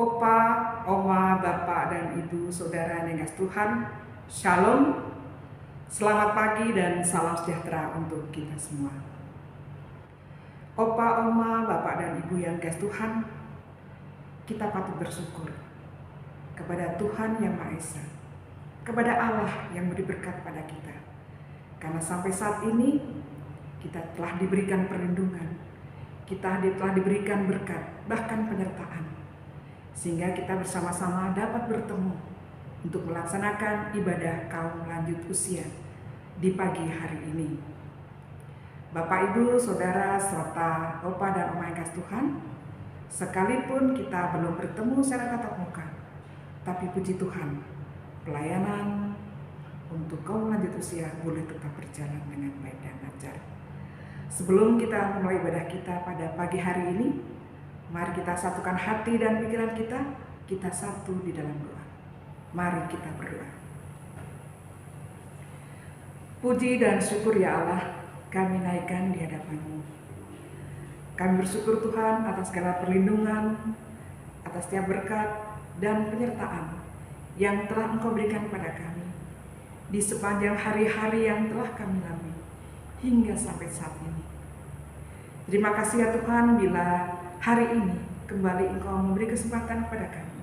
Opa, Oma, Bapak, dan Ibu, Saudara yang kasih Tuhan, Shalom, selamat pagi dan salam sejahtera untuk kita semua. Opa, Oma, Bapak, dan Ibu yang kasih Tuhan, kita patut bersyukur kepada Tuhan Yang Maha Esa, kepada Allah yang beri berkat pada kita. Karena sampai saat ini, kita telah diberikan perlindungan, kita telah diberikan berkat, bahkan penyertaan. Sehingga kita bersama-sama dapat bertemu untuk melaksanakan ibadah kaum lanjut usia di pagi hari ini. Bapak, Ibu, Saudara, serta Opa dan Oma yang kasih Tuhan, sekalipun kita belum bertemu secara tatap muka, tapi puji Tuhan, pelayanan untuk kaum lanjut usia boleh tetap berjalan dengan baik dan lancar. Sebelum kita mulai ibadah kita pada pagi hari ini, mari kita satukan hati dan pikiran kita satu di dalam doa. Mari kita berdoa. Puji dan syukur ya Allah, kami naikkan di hadapan-Mu. Kami bersyukur Tuhan atas segala perlindungan, atas setiap berkat dan penyertaan yang telah Engkau berikan kepada kami di sepanjang hari-hari yang telah kami lalui hingga sampai saat ini. Terima kasih ya Tuhan bila hari ini kembali Engkau memberi kesempatan kepada kami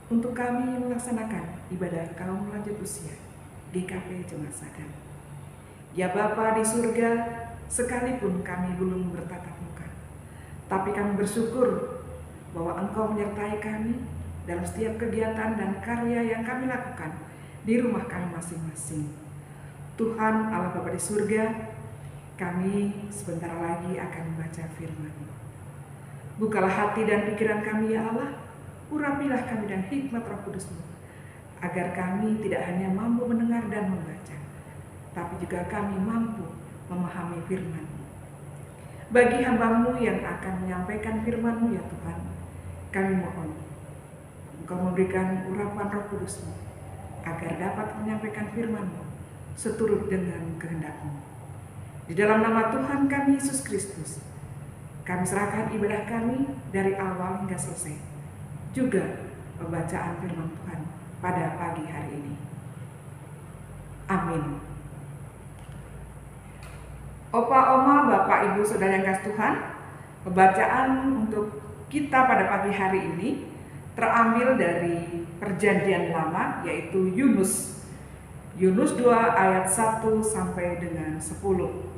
untuk kami melaksanakan ibadah kaum lanjut usia GKP Jemaat Sadar. Ya Bapa di surga, sekalipun kami belum bertatap muka, tapi kami bersyukur bahwa Engkau menyertai kami dalam setiap kegiatan dan karya yang kami lakukan di rumah kami masing-masing. Tuhan Allah Bapa di surga, kami sebentar lagi akan membaca firman-Mu. Bukalah hati dan pikiran kami ya Allah, urapilah kami dan hikmat Roh Kudus-Mu, agar kami tidak hanya mampu mendengar dan membaca, tapi juga kami mampu memahami firman-Mu. Bagi hamba-Mu yang akan menyampaikan firman-Mu ya Tuhan, kami mohon Engkau memberikan urapan Roh Kudus-Mu, agar dapat menyampaikan firman-Mu seturut dengan kehendak-Mu. Di dalam nama Tuhan kami Yesus Kristus, kami serahkan ibadah kami dari awal hingga selesai, juga pembacaan firman Tuhan pada pagi hari ini. Amin. Opa, Oma, Bapak, Ibu, Saudara yang kasih Tuhan, pembacaan untuk kita pada pagi hari ini terambil dari Perjanjian Lama, yaitu Yunus 2 ayat 1 sampai dengan 10.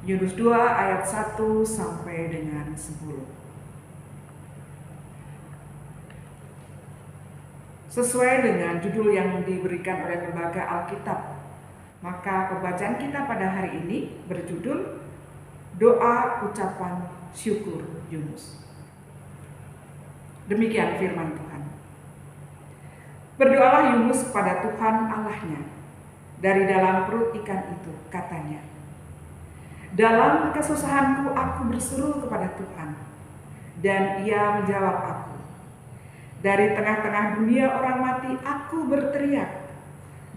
Yunus 2 ayat 1 sampai dengan 10. Sesuai dengan judul yang diberikan oleh Lembaga Alkitab, maka pembacaan kita pada hari ini berjudul Doa Ucapan Syukur Yunus. Demikian firman Tuhan. Berdoalah Yunus kepada Tuhan Allahnya dari dalam perut ikan itu, katanya, dalam kesusahanku aku berseru kepada Tuhan, dan Ia menjawab aku. Dari tengah-tengah dunia orang mati aku berteriak,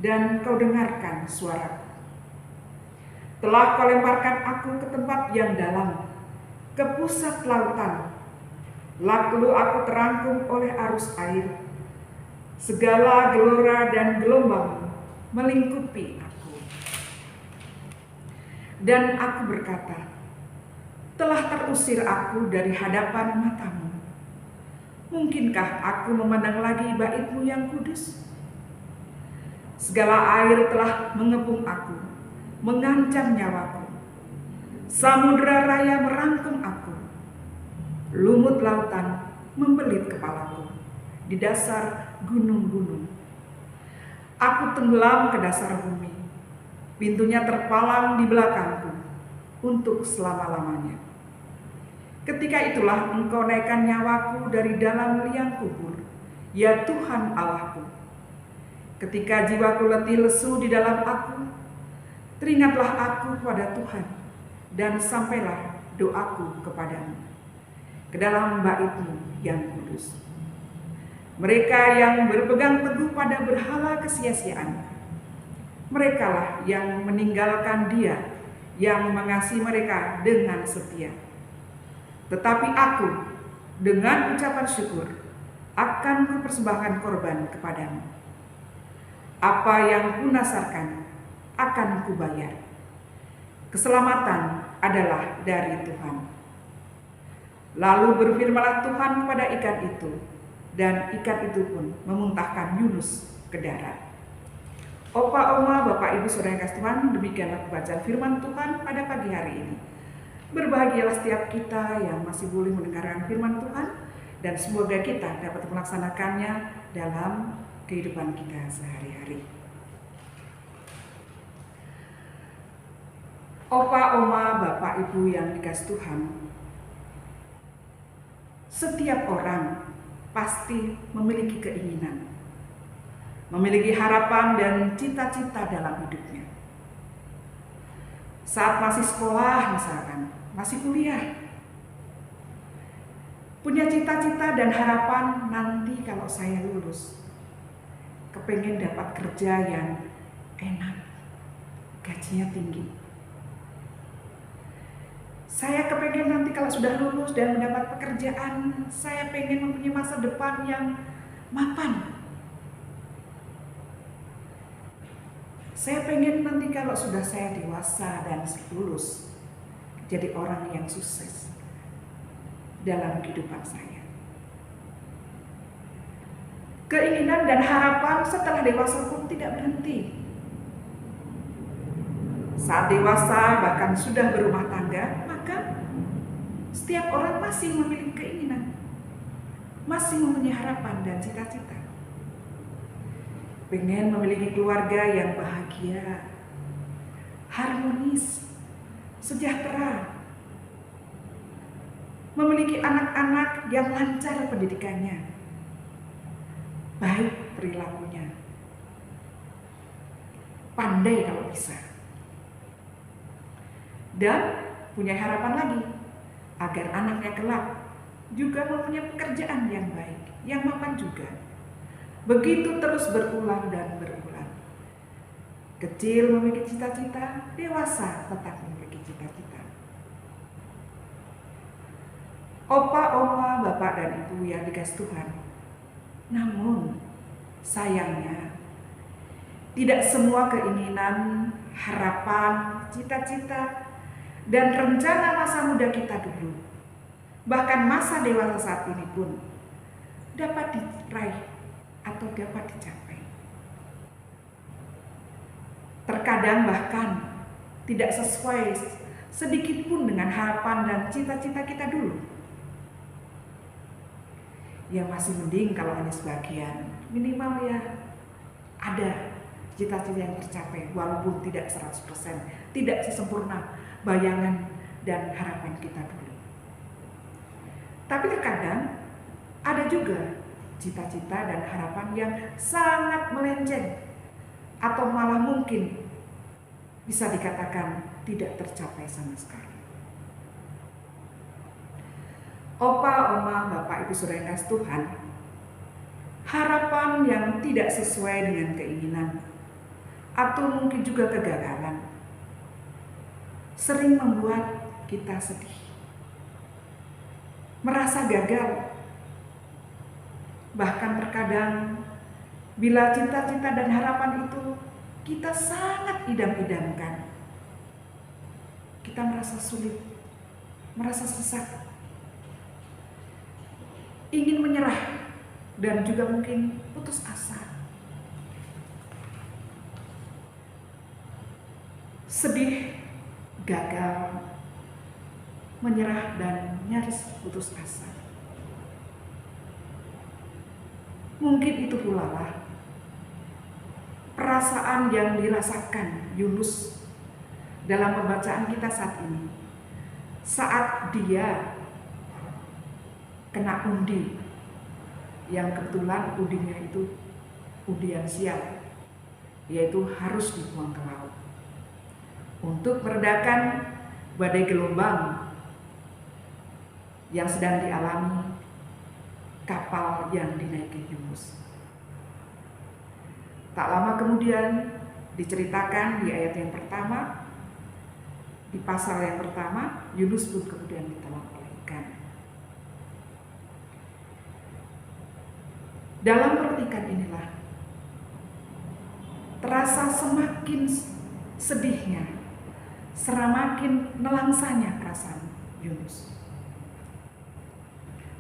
dan Kau dengarkan suaraku. Telah Kau lemparkan aku ke tempat yang dalam, ke pusat lautan. Lalu aku terangkum oleh arus air. Segala gelora dan gelombang melingkupi aku. Dan aku berkata, telah terusir aku dari hadapan matamu. Mungkinkah aku memandang lagi bait-Mu yang kudus? Segala air telah mengepung aku, mengancam nyawaku. Samudra raya merangkum aku. Lumut lautan membelit kepalaku di dasar gunung-gunung. Aku tenggelam ke dasar bumi. Pintunya terpalang di belakangku untuk selama-lamanya. Ketika itulah Engkau naikkan nyawaku dari dalam liang kubur, ya Tuhan Allahku. Ketika jiwaku letih lesu di dalam aku, teringatlah aku kepada Tuhan, dan sampailah doaku kepadamu, ke dalam bait-Mu yang kudus. Mereka yang berpegang teguh pada berhala kesia-siaan, merekalah yang meninggalkan Dia yang mengasihi mereka dengan setia. Tetapi aku Dengan ucapan syukur akan kupersembahkan korban kepadamu. Apa yang kunasarkan akan kubayar. Keselamatan adalah dari Tuhan. Lalu berfirmanlah Tuhan kepada ikan itu, dan ikan itu pun memuntahkan Yunus ke darat. Opa, oma, Bapak, Ibu, Saudara yang kasih Tuhan, demikianlah pembacaan firman Tuhan pada pagi hari ini. Berbahagialah setiap kita yang masih boleh mendengarkan firman Tuhan, dan semoga kita dapat melaksanakannya dalam kehidupan kita sehari-hari. Opa, oma, Bapak, Ibu yang dikasih Tuhan, setiap orang pasti memiliki keinginan, memiliki harapan dan cita-cita dalam hidupnya. Saat masih sekolah misalkan, masih kuliah, punya cita-cita dan harapan nanti kalau saya lulus, kepengen dapat kerja yang enak, gajinya tinggi. Saya kepengen nanti kalau sudah lulus dan mendapat pekerjaan, saya pengen mempunyai masa depan yang mapan. Saya pengen nanti kalau sudah saya dewasa dan lulus, jadi orang yang sukses dalam kehidupan saya. Keinginan dan harapan setelah dewasa pun tidak berhenti. Saat dewasa bahkan sudah berumah tangga, maka setiap orang masih memiliki keinginan, masih mempunyai harapan dan cita-cita. Pengen memiliki keluarga yang bahagia, harmonis, sejahtera, memiliki anak-anak yang lancar pendidikannya, baik perilakunya, pandai kalau bisa. Dan punya harapan lagi, agar anaknya kelak juga mempunyai pekerjaan yang baik, yang mapan juga. Begitu terus berulang dan berulang. Kecil memiliki cita-cita, dewasa tetap memiliki cita-cita. Opa, oma, Bapak dan Ibu yang dikasih Tuhan, namun sayangnya tidak semua keinginan, harapan, cita-cita, dan rencana masa muda kita dulu, bahkan masa dewasa saat ini pun dapat diraih atau dapat dicapai. Terkadang bahkan tidak sesuai sedikit pun dengan harapan dan cita-cita kita dulu. Ya masih mending kalau hanya sebagian, minimal ya ada cita-cita yang tercapai walaupun tidak 100%, tidak sesempurna bayangan dan harapan kita dulu. Tapi terkadang ada juga cita-cita dan harapan yang sangat melenceng atau malah mungkin bisa dikatakan tidak tercapai sama sekali. Opa, oma, Bapak, Ibu, Saudara yang kasih Tuhan, harapan yang tidak sesuai dengan keinginan atau mungkin juga kegagalan sering membuat kita sedih, merasa gagal. Bahkan terkadang bila cita-cita dan harapan itu kita sangat idam-idamkan, kita merasa sulit, merasa sesak, ingin menyerah, dan juga mungkin putus asa, sedih, gagal, menyerah, dan nyaris putus asa. Mungkin itu pula lah perasaan yang dirasakan Yunus dalam pembacaan kita saat ini, saat dia kena undi, yang kebetulan undinya itu undian sial, yaitu harus dibuang ke laut untuk meredakan badai gelombang yang sedang dialami kapal yang dinaiki Yunus. Tak lama kemudian diceritakan di ayat yang pertama, di pasal yang pertama, Yunus pun kemudian ditelan oleh ikan. Dalam perhatikan inilah terasa semakin sedihnya, semakin nelangsanya perasaan Yunus.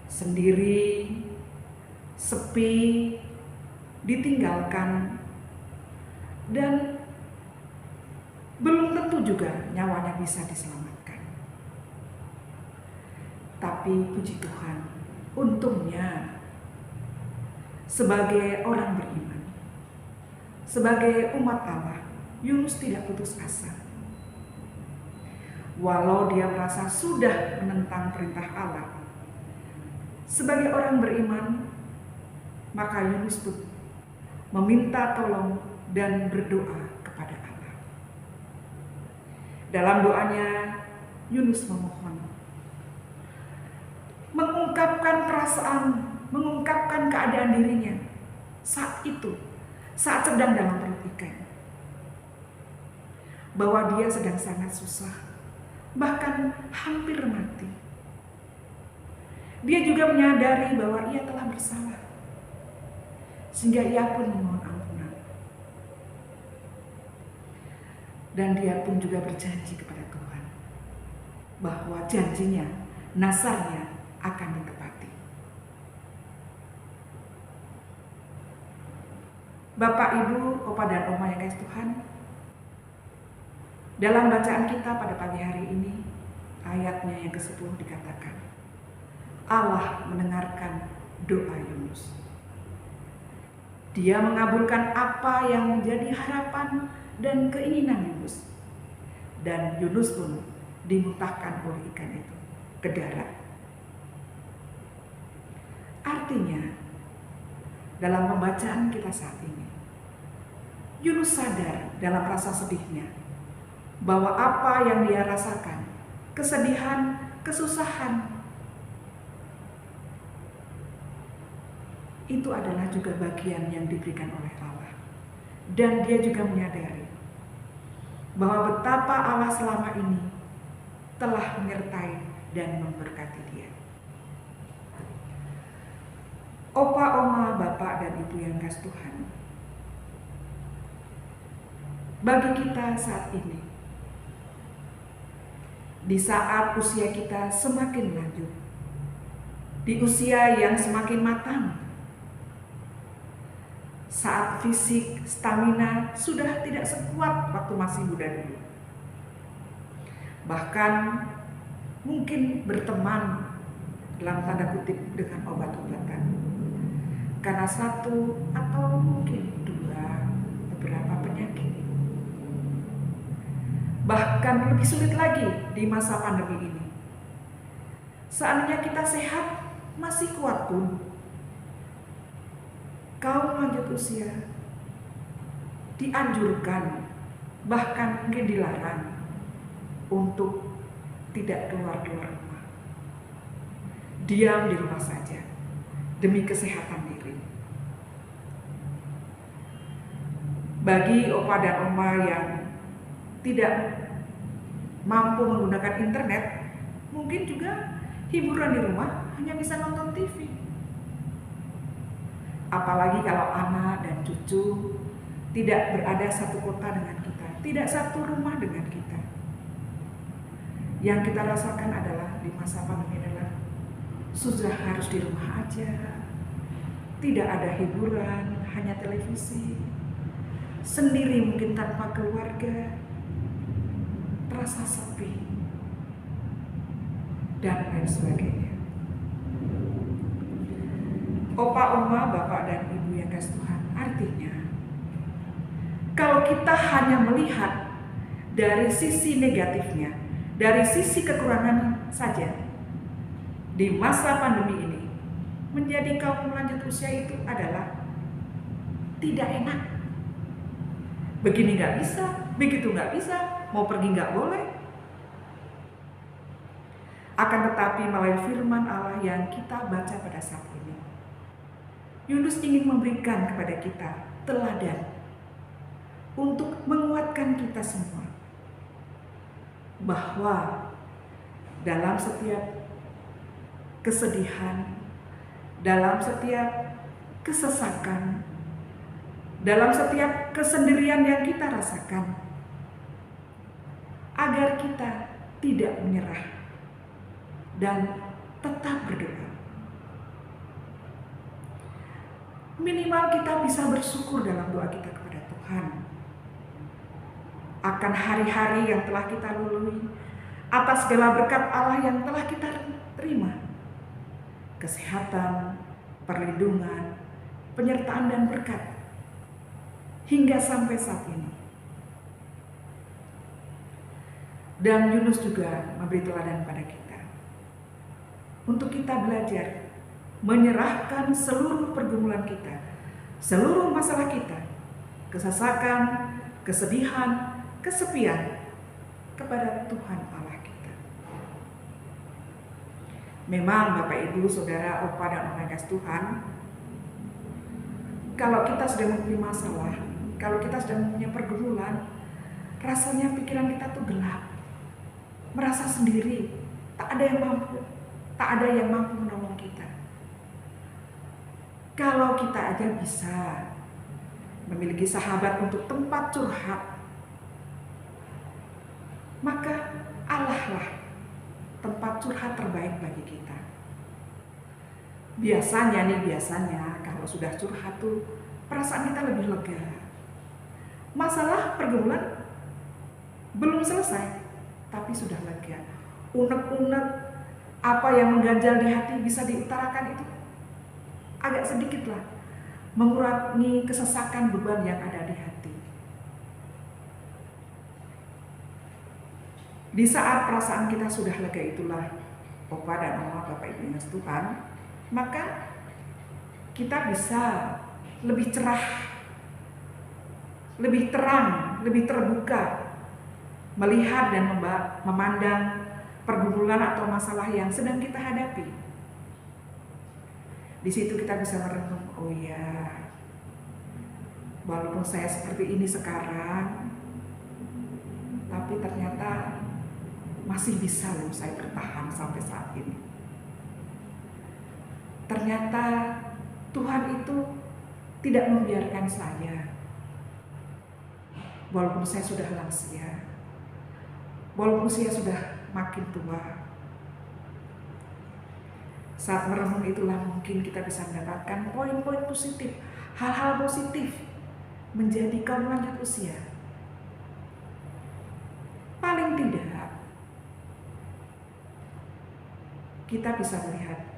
Sendiri, sepi, ditinggalkan, dan belum tentu juga nyawanya bisa diselamatkan. Tapi puji Tuhan, untungnya sebagai orang beriman, sebagai umat Allah, Yunus tidak putus asa. Walau dia merasa sudah menentang perintah Allah, sebagai orang beriman, maka Yunus pun meminta tolong dan berdoa kepada Allah. Dalam doanya, Yunus memohon, mengungkapkan perasaan, mengungkapkan keadaan dirinya saat itu, saat sedang dalam perut ikan, bahwa dia sedang sangat susah, bahkan hampir mati. Dia juga menyadari bahwa ia telah bersalah, sehingga ia pun memohon ampunan. Dan dia pun juga berjanji kepada Tuhan bahwa janjinya, nasarnya akan ditepati. Bapak, Ibu, Opa dan Oma yang kasih Tuhan, dalam bacaan kita pada pagi hari ini, ayatnya yang ke-10 dikatakan, Allah mendengarkan doa Yunus. Dia mengabulkan apa yang menjadi harapan dan keinginan Yunus. Dan Yunus pun dimuntahkan oleh ikan itu ke darat. Artinya, dalam pembacaan kita saat ini, Yunus sadar dalam rasa sedihnya bahwa apa yang dia rasakan, kesedihan, kesusahan, itu adalah juga bagian yang diberikan oleh Allah. Dan dia juga menyadari bahwa betapa Allah selama ini telah menyertai dan memberkati dia. Opa, Oma, Bapak, dan Ibu yang kasih Tuhan, bagi kita saat ini, di saat usia kita semakin lanjut, di usia yang semakin matang, saat fisik, stamina sudah tidak sekuat waktu masih muda dulu. Bahkan mungkin berteman dalam tanda kutip dengan obat-obatan. Karena satu atau mungkin dua beberapa penyakit. Bahkan lebih sulit lagi di masa pandemi ini. Seandainya kita sehat, masih kuat pun, kaum lanjut usia dianjurkan, bahkan mungkin dilarang untuk tidak keluar-keluar rumah. Diam di rumah saja demi kesehatan diri. Bagi opa dan oma yang tidak mampu menggunakan internet, mungkin juga hiburan di rumah hanya bisa nonton TV. Apalagi kalau anak dan cucu tidak berada satu kota dengan kita, tidak satu rumah dengan kita. Yang kita rasakan adalah di masa pandemi adalah sudah harus di rumah aja, tidak ada hiburan, hanya televisi, sendiri mungkin tanpa keluarga, terasa sepi, dan lain sebagainya. Opa, Oma, Bapak, dan Ibu yang kasih Tuhan, artinya kalau kita hanya melihat dari sisi negatifnya, dari sisi kekurangan saja, di masa pandemi ini, menjadi kaum lanjut usia itu adalah tidak enak. Begini nggak bisa, begitu nggak bisa, mau pergi nggak boleh. Akan tetapi melalui firman Allah yang kita baca pada saat ini, Yunus ingin memberikan kepada kita teladan untuk menguatkan kita semua bahwa dalam setiap kesedihan, dalam setiap kesesakan, dalam setiap kesendirian yang kita rasakan, agar kita tidak menyerah dan tetap berdoa. Minimal kita bisa bersyukur dalam doa kita kepada Tuhan akan hari-hari yang telah kita lalui, atas segala berkat Allah yang telah kita terima, kesehatan, perlindungan, penyertaan dan berkat hingga sampai saat ini. Dan Yunus juga memberi teladan pada kita untuk kita belajar menyerahkan seluruh pergumulan kita, seluruh masalah kita, kesesakan, kesedihan, kesepian kepada Tuhan Allah kita. Memang Bapak Ibu, Saudara, Opa dan Oma yang kasih Tuhan, kalau kita sedang mempunyai masalah, kalau kita sedang mempunyai pergumulan, rasanya pikiran kita tuh gelap, merasa sendiri, tak ada yang mampu menolong kita. Kalau kita aja bisa memiliki sahabat untuk tempat curhat, maka Allah lah tempat curhat terbaik bagi kita. Biasanya kalau sudah curhat tuh perasaan kita lebih lega. Masalah pergumulan belum selesai, tapi sudah lega. Unek-unek apa yang mengganjal di hati bisa diutarakan, itu agak sedikit lah mengurangi kesesakan beban yang ada di hati. Di saat perasaan kita sudah lega itulah, Opa dan Oma, Bapak Ibu yang Tuhan, maka kita bisa lebih cerah, lebih terang, lebih terbuka melihat dan memandang pergumulan atau masalah yang sedang kita hadapi. Di situ kita bisa merenung, oh ya, walaupun saya seperti ini sekarang, tapi ternyata masih bisa loh saya bertahan sampai saat ini. Ternyata Tuhan itu tidak membiarkan saya, walaupun saya sudah lansia, walaupun saya sudah makin tua. Saat merenung itulah mungkin kita bisa mendapatkan poin-poin positif, hal-hal positif menjadi kaum lanjut usia. Paling tidak, kita bisa melihat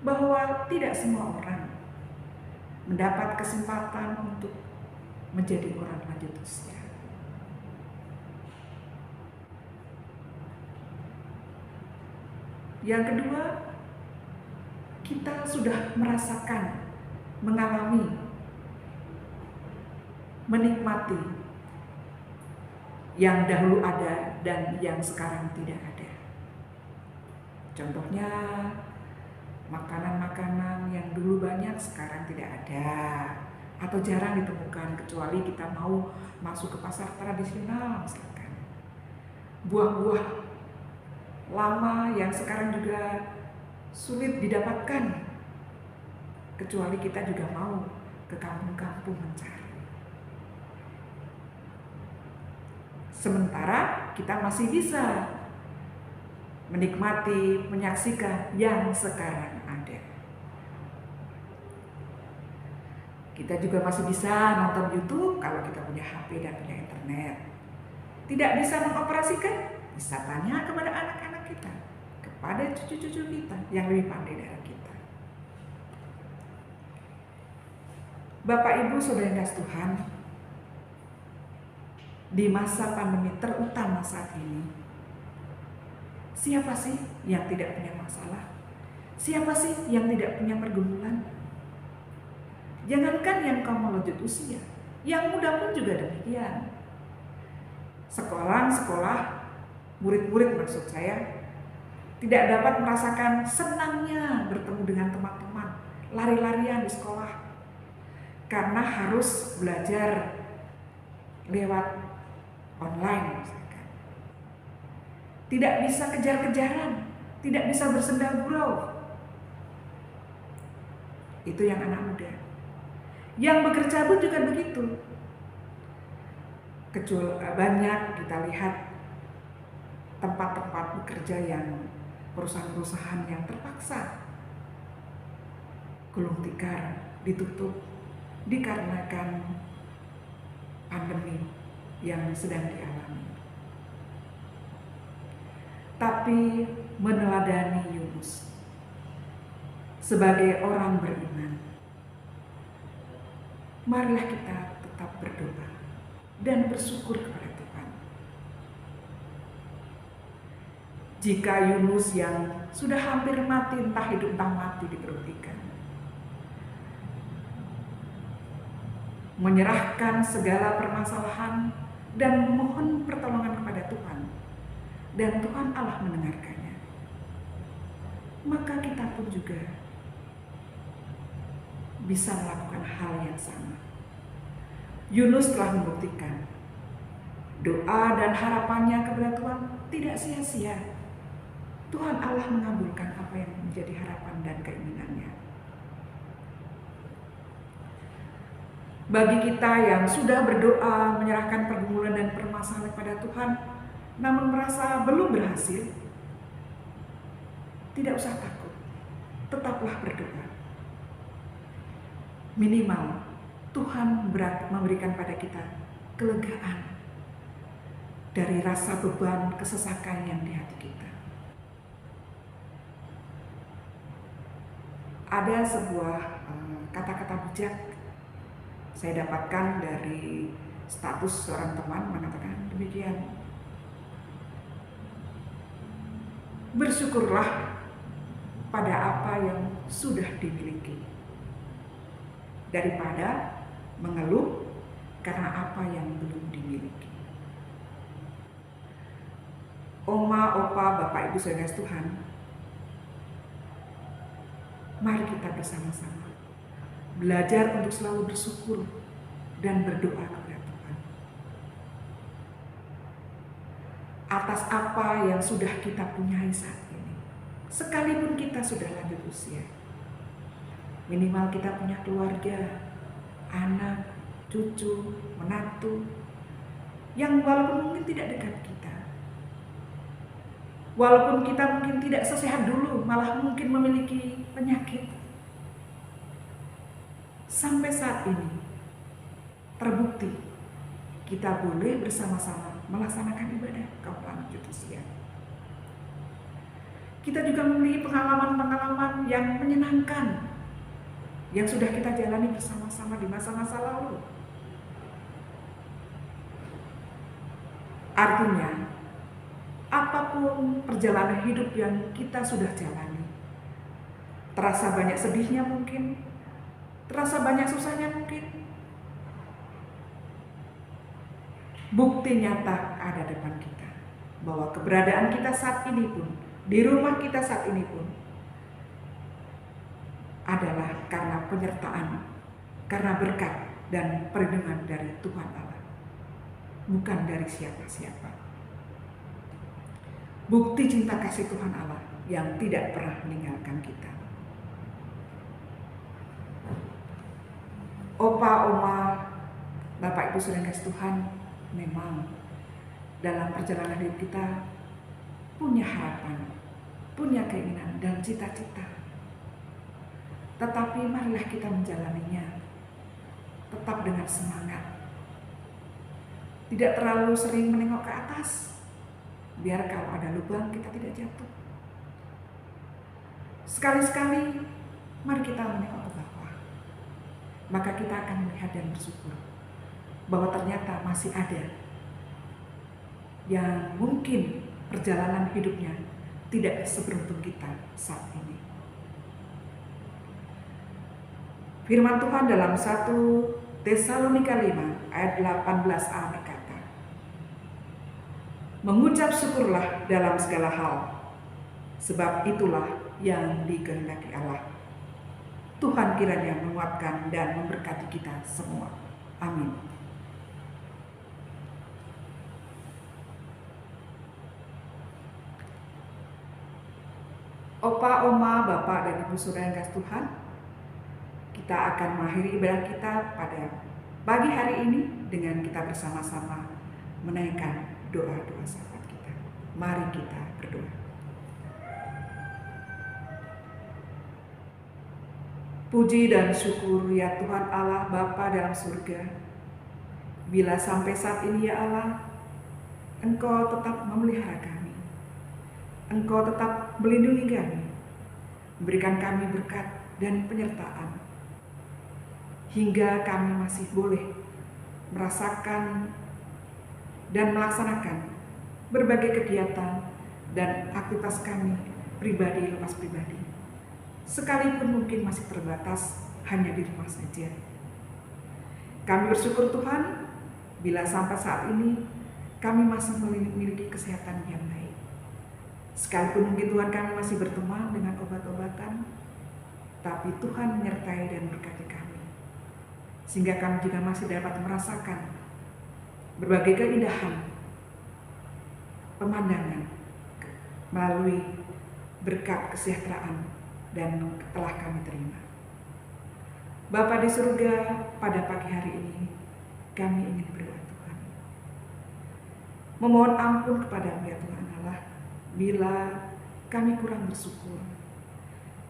bahwa tidak semua orang mendapat kesempatan untuk menjadi orang lanjut usia. Yang kedua, kita sudah merasakan, mengalami, menikmati yang dahulu ada dan yang sekarang tidak ada. Contohnya, makanan-makanan yang dulu banyak sekarang tidak ada atau jarang ditemukan, kecuali kita mau masuk ke pasar tradisional misalkan. Buah-buah lama yang sekarang juga sulit didapatkan, kecuali kita juga mau ke kampung-kampung mencari. Sementara kita masih bisa menikmati, menyaksikan yang sekarang ada. Kita juga masih bisa nonton YouTube kalau kita punya HP dan punya internet. Tidak bisa mengoperasikan, bisa tanya kepada anak-anak kita, kepada cucu-cucu kita yang lebih pandai dari kita. Bapak Ibu Saudara yang kasih Tuhan, di masa pandemi terutama saat ini, siapa sih yang tidak punya masalah? Siapa sih yang tidak punya pergumulan? Jangankan yang kaum lanjut usia, yang muda pun juga demikian. Sekolah, murid-murid maksud saya, tidak dapat merasakan senangnya bertemu dengan teman-teman, lari-larian di sekolah, karena harus belajar lewat online misalkan. Tidak bisa kejar-kejaran, tidak bisa bersenda gurau. Itu yang anak muda. Yang bekerja pun juga begitu. Banyak kita lihat tempat-tempat bekerja yang perusahaan-perusahaan yang terpaksa gulung tikar, ditutup dikarenakan pandemi yang sedang dialami. Tapi meneladani Yunus sebagai orang beriman, marilah kita tetap berdoa dan bersyukur kepada Tuhan. Jika Yunus yang sudah hampir mati, entah hidup entah mati, diperut ikan, menyerahkan segala permasalahan dan memohon pertolongan kepada Tuhan, dan Tuhan Allah mendengarkannya, maka kita pun juga bisa melakukan hal yang sama. Yunus telah membuktikan doa dan harapannya kepada Tuhan tidak sia-sia. Tuhan Allah mengabulkan apa yang menjadi harapan dan keinginannya. Bagi kita yang sudah berdoa, menyerahkan pergumulan dan permasalahan kepada Tuhan, namun merasa belum berhasil, tidak usah takut, tetaplah berdoa. Minimal Tuhan memberikan pada kita kelegaan dari rasa beban kesesakan yang di hati kita. Ada sebuah kata-kata bijak saya dapatkan dari status seorang teman mengatakan demikian: bersyukurlah pada apa yang sudah dimiliki, daripada mengeluh karena apa yang belum dimiliki. Oma, opa, bapak, ibu, saudara Tuhan, mari kita bersama-sama belajar untuk selalu bersyukur dan berdoa kepada Tuhan atas apa yang sudah kita punyai saat ini. Sekalipun kita sudah lanjut usia, minimal kita punya keluarga, anak, cucu, menantu, yang walaupun mungkin tidak dekat kita, walaupun kita mungkin tidak sesehat dulu, malah mungkin memiliki penyakit, sampai saat ini terbukti kita boleh bersama-sama melaksanakan ibadah kaum lanjut usia. Kita juga memiliki pengalaman-pengalaman yang menyenangkan yang sudah kita jalani bersama-sama di masa-masa lalu. Artinya, apapun perjalanan hidup yang kita sudah jalani, terasa banyak sedihnya mungkin, terasa banyak susahnya mungkin, bukti nyata ada depan kita bahwa keberadaan kita saat ini pun, di rumah kita saat ini pun, adalah karena penyertaan, karena berkat dan perlindungan dari Tuhan Allah, bukan dari siapa-siapa. Bukti cinta kasih Tuhan Allah yang tidak pernah meninggalkan kita. Opa, oma, bapak, ibu, saudara kasih Tuhan, memang dalam perjalanan hidup kita punya harapan, punya keinginan dan cita-cita. Tetapi marilah kita menjalaninya tetap dengan semangat. Tidak terlalu sering menengok ke atas, biar kalau ada lubang kita tidak jatuh. Sekali-sekali mari kita menengok ke bawah, maka kita akan melihat dan bersyukur bahwa ternyata masih ada yang mungkin perjalanan hidupnya tidak seberuntung kita saat ini. Firman Tuhan dalam 1 Tesalonika 5 ayat 18a berkata, mengucap syukurlah dalam segala hal, sebab itulah yang dikehendaki Allah. Tuhan kiranya menguatkan dan memberkati kita semua. Amin. Opa, oma, bapak, dan ibu saudara yang kasih Tuhan, Kita akan mengakhiri ibadah kita pada pagi hari ini dengan kita bersama-sama menaikkan doa-doa syafaat kita. Mari kita berdoa. Puji dan syukur ya Tuhan Allah Bapa dalam surga. Bila sampai saat ini ya Allah, Engkau tetap memelihara kami. Engkau tetap melindungi kami, memberikan kami berkat dan penyertaan. Hingga kami masih boleh merasakan dan melaksanakan berbagai kegiatan dan aktivitas kami pribadi lepas pribadi. Sekalipun mungkin masih terbatas hanya di rumah saja. Kami bersyukur Tuhan, bila sampai saat ini kami masih memiliki kesehatan yang baik. Sekalipun mungkin Tuhan kami masih berteman dengan obat-obatan, tapi Tuhan menyertai dan berkati kami. Sehingga kami juga masih dapat merasakan berbagai keindahan pemandangan melalui berkat kesejahteraan dan telah kami terima. Bapa di surga, pada pagi hari ini kami ingin berdoa Tuhan. Memohon ampun kepada-Mu ya Tuhan Allah, bila kami kurang bersyukur.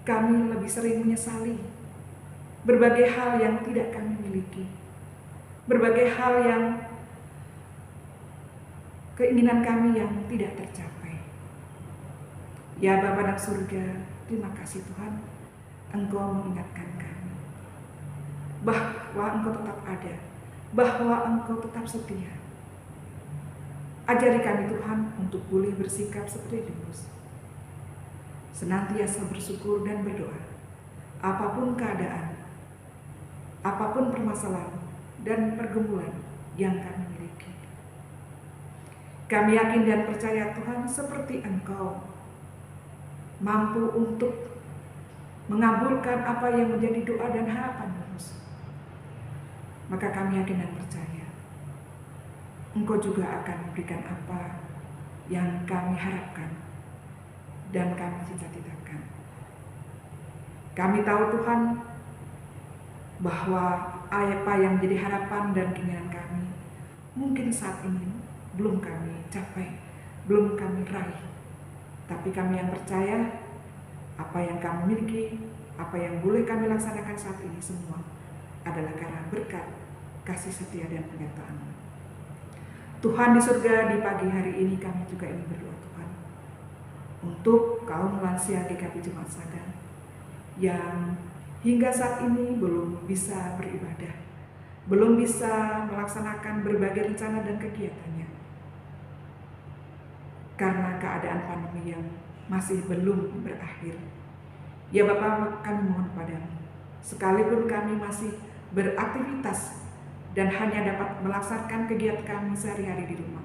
Kami lebih sering menyesali berbagai hal yang tidak kami miliki, berbagai hal yang keinginan kami yang tidak tercapai. Ya Bapa dalam surga, terima kasih Tuhan, Engkau mengingatkan kami bahwa Engkau tetap ada, bahwa Engkau tetap setia. Ajari kami Tuhan untuk boleh bersikap seperti Yunus, senantiasa bersyukur dan berdoa, apapun keadaan, apapun permasalahan dan pergumulan yang kami miliki. Kami yakin dan percaya Tuhan, seperti Engkau mampu untuk mengabulkan apa yang menjadi doa dan harapan Yunus. Maka kami yakin dan percaya Engkau juga akan memberikan apa yang kami harapkan dan kami cita-citakan. Kami tahu Tuhan bahwa apa yang menjadi harapan dan keinginan kami mungkin saat ini belum kami capai, belum kami raih. Tapi kami yang percaya apa yang kami miliki, apa yang boleh kami laksanakan saat ini semua adalah karena berkat kasih setia dan penyertaan-Mu. Tuhan di surga, di pagi hari ini kami juga ingin berdoa Tuhan untuk kaum lansia GKP Jemaat Sadar yang hingga saat ini belum bisa beribadah, belum bisa melaksanakan berbagai rencana dan kegiatannya karena keadaan pandemi yang masih belum berakhir. Ya Bapa, kami mohon padamu, sekalipun kami masih beraktivitas dan hanya dapat melaksanakan kegiatan kami sehari-hari di rumah,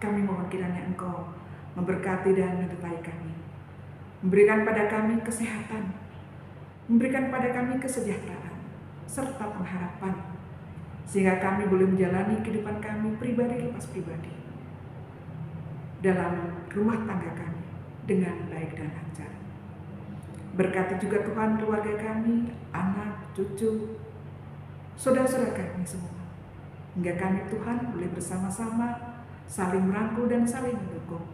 kami mohon kiranya Engkau memberkati dan menyertai kami, memberikan pada kami kesehatan, memberikan pada kami kesejahteraan, serta pengharapan, sehingga kami boleh menjalani kehidupan kami pribadi lepas pribadi dalam rumah tangga kami dengan baik dan lancar. Berkati juga Tuhan keluarga kami, anak, cucu, saudara-saudara kami semua, hingga kami Tuhan boleh bersama-sama saling merangkul dan saling mendukung,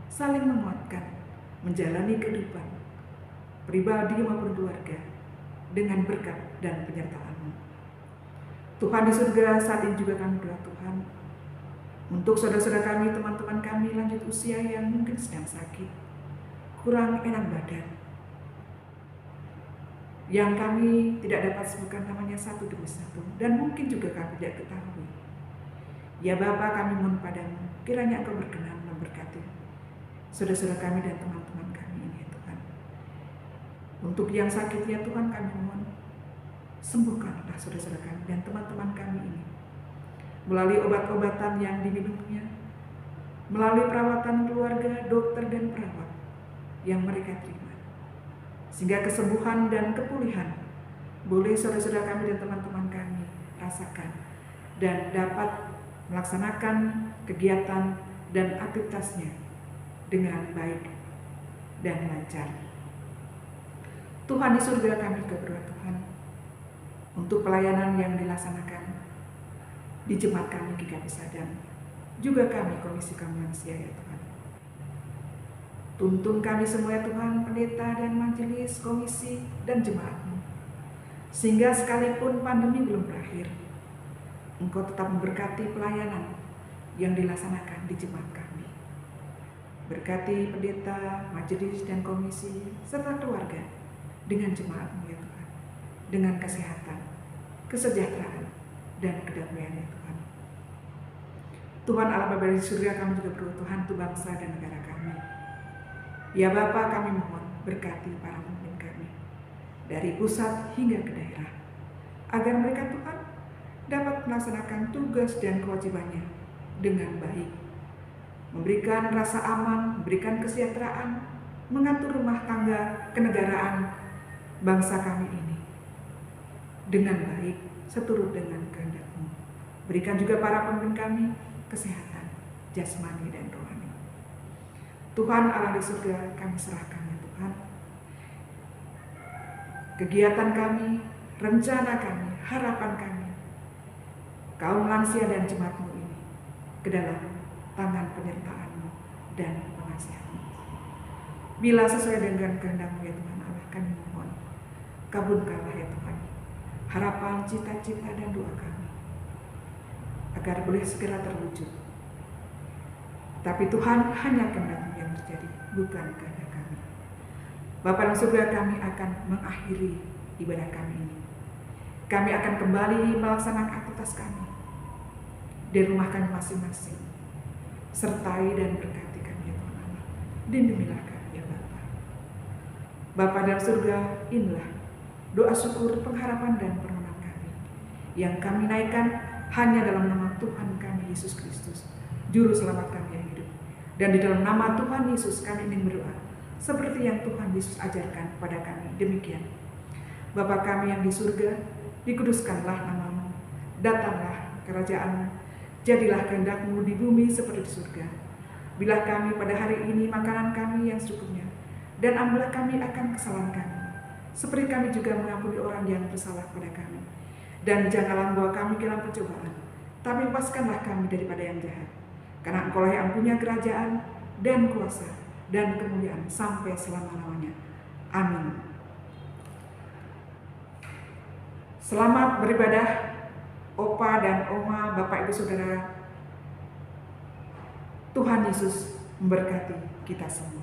saling menguatkan, menjalani kehidupan pribadi maupun keluarga dengan berkat dan penyertaan-Mu. Tuhan di surga, saat ini juga kami berdoa Tuhan untuk saudara-saudara kami, teman-teman kami lanjut usia yang mungkin sedang sakit, kurang enak badan, yang kami tidak dapat sebutkan namanya satu demi satu, dan mungkin juga kami tidak ketahui. Ya Bapa, kami mohon padamu, kiranya Engkau berkenan memberkati saudara-saudara kami dan teman-teman kami ini, Tuhan. Untuk yang sakit ya Tuhan, kami mohon sembuhkanlah saudara-saudara kami dan teman-teman kami ini, melalui obat-obatan yang diminumnya, melalui perawatan keluarga, dokter dan perawat yang mereka terima, sehingga kesembuhan dan kepulihan boleh saudara-saudara kami dan teman-teman kami rasakan dan dapat melaksanakan kegiatan dan aktivitasnya dengan baik dan lancar. Tuhan di surga, kami berdoa Tuhan, untuk pelayanan yang dilaksanakan di jemaat kami GKP dan juga kami Komisi Kaum Lansia ya Tuhan. Tuntun kami semua ya Tuhan, pendeta dan majelis, komisi dan jemaat-Mu, sehingga sekalipun pandemi belum berakhir, Engkau tetap memberkati pelayanan yang dilaksanakan di jemaat kami. Berkati pendeta, majelis dan komisi serta keluarga dengan jemaat-Mu ya Tuhan, dengan kesehatan, kesejahteraan dan kedamaian ya Tuhan. Tuhan Allah Bapa di surga, kami juga berdoa Tuhan untuk bangsa dan negara kami. Ya Bapa, kami mohon berkati para pemimpin kami dari pusat hingga ke daerah, agar mereka Tuhan dapat melaksanakan tugas dan kewajibannya dengan baik, memberikan rasa aman, memberikan kesejahteraan, mengatur rumah tangga kenegaraan bangsa kami ini dengan baik, seturut dengan kehendak-Mu. Berikan juga para pemimpin kami kesehatan jasmani dan rohani. Tuhan Allah di surga, kami serahkan ya Tuhan kegiatan kami, rencana kami, harapan kami, kaum lansia dan jemaat-Mu ini ke dalam tangan penyertaan-Mu dan pengasihan-Mu. Bila sesuai dengan kehendak-Mu ya Tuhan Allah, kami mohon kabulkanlah ya Tuhan harapan, cita-cita dan doa kami agar boleh segera terwujud. Tapi Tuhan, hanya kehendak-Mu yang terjadi, bukan kehendak kami. Bapa dalam surga, kami akan mengakhiri ibadah kami ini. Kami akan kembali melaksanakan aktivitas kami di rumah kami masing-masing. Sertai dan berkati kami ya Tuhan Allah. Lindungilah kami ya Bapa. Bapa dalam surga, inilah doa syukur, pengharapan dan permohonan kami yang kami naikkan hanya dalam nama Tuhan kami Yesus Kristus, Juru Selamat kami yang hidup. Dan di dalam nama Tuhan Yesus kami ingin berdoa seperti yang Tuhan Yesus ajarkan kepada kami. Demikian. Bapa kami yang di surga, dikuduskanlah nama-Mu, datanglah kerajaan-Mu, jadilah kehendak-Mu di bumi seperti di surga. Bila kami pada hari ini makanan kami yang secukupnya, dan ampunilah kami akan kesalahan kami, seperti kami juga mengampuni orang yang bersalah pada kami. Dan janganlah membawa kami ke dalam pencobaan, tapi lepaskanlah kami daripada yang jahat. Karena Engkau lah yang punya kerajaan dan kuasa dan kemuliaan sampai selama-lamanya. Amin. Selamat beribadah, Opa dan Oma, Bapak Ibu Saudara. Tuhan Yesus memberkati kita semua.